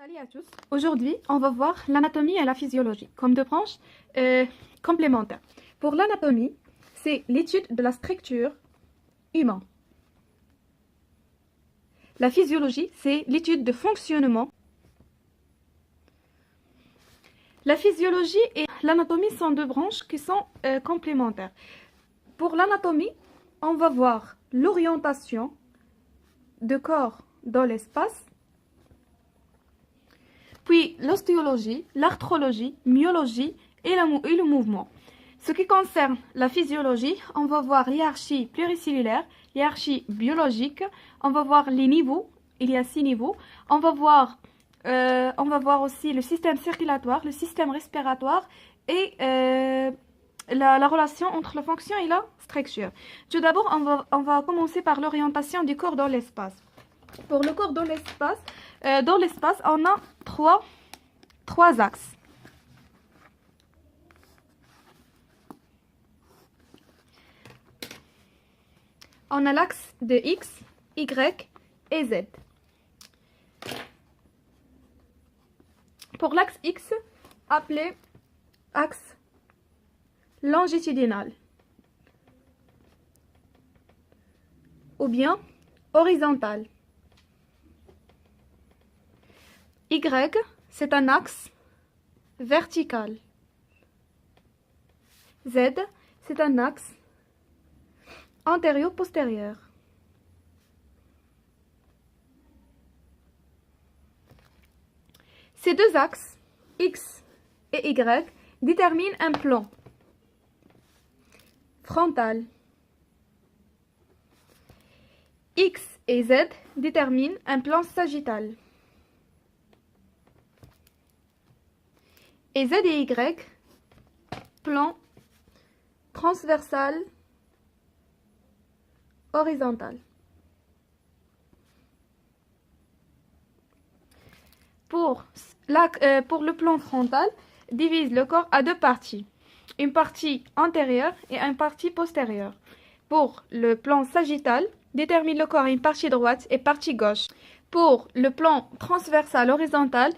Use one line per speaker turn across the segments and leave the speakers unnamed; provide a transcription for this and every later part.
Salut à tous. Aujourd'hui, on va voir l'anatomie et la physiologie comme deux branches complémentaires. Pour l'anatomie, c'est l'étude de la structure humaine. La physiologie, c'est l'étude de fonctionnement. La physiologie et l'anatomie sont deux branches qui sont complémentaires. Pour l'anatomie, on va voir l'orientation de corps dans l'espace, puis l'ostéologie, l'arthrologie, myologie et le mouvement. Ce qui concerne la physiologie, on va voir l'hiérarchie pluricellulaire, l'hiérarchie biologique, on va voir les niveaux, il y a 6 niveaux, on va voir aussi le système circulatoire, le système respiratoire et la relation entre la fonction et la structure. Tout d'abord, on va commencer par l'orientation du corps dans l'espace. Pour le corps dans l'espace, on a trois axes. On a l'axe de X, Y et Z. Pour l'axe X, appelé axe longitudinal ou bien horizontal. Y, c'est un axe vertical. Z, c'est un axe antérieur-postérieur. Ces deux axes, X et Y, déterminent un plan frontal. X et Z déterminent un plan sagittal. Et Z et Y, plan transversal horizontal. Pour le plan frontal, divise le corps à deux parties, une partie antérieure et une partie postérieure. Pour le plan sagittal, détermine le corps à une partie droite et partie gauche. Pour le plan transversal horizontal,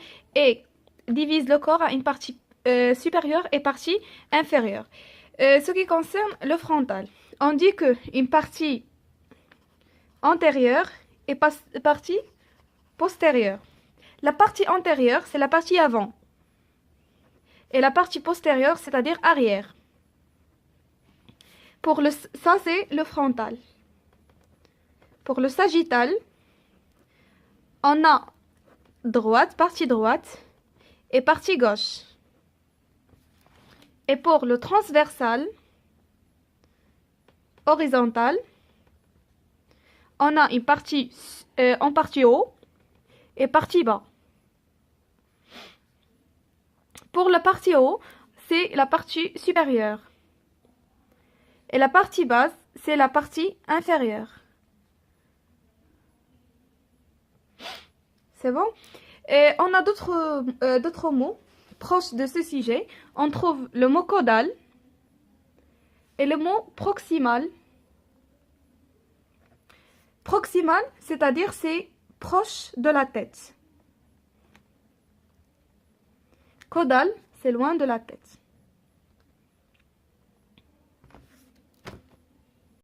divise le corps à une partie supérieure et partie inférieure. Ce qui concerne le frontal, on dit qu'une partie antérieure et partie postérieure. La partie antérieure, c'est la partie avant. Et la partie postérieure, c'est-à-dire arrière. Ça, c'est le frontal. Pour le sagittal, on a partie droite et partie gauche. Et pour le transversal horizontal, on a une partie en partie haut et partie bas. Pour la partie haut, c'est la partie supérieure. Et la partie basse, c'est la partie inférieure. C'est bon? Et on a d'autres mots proches de ce sujet. On trouve le mot caudal et le mot proximal. Proximal, c'est-à-dire c'est proche de la tête. Caudal, c'est loin de la tête.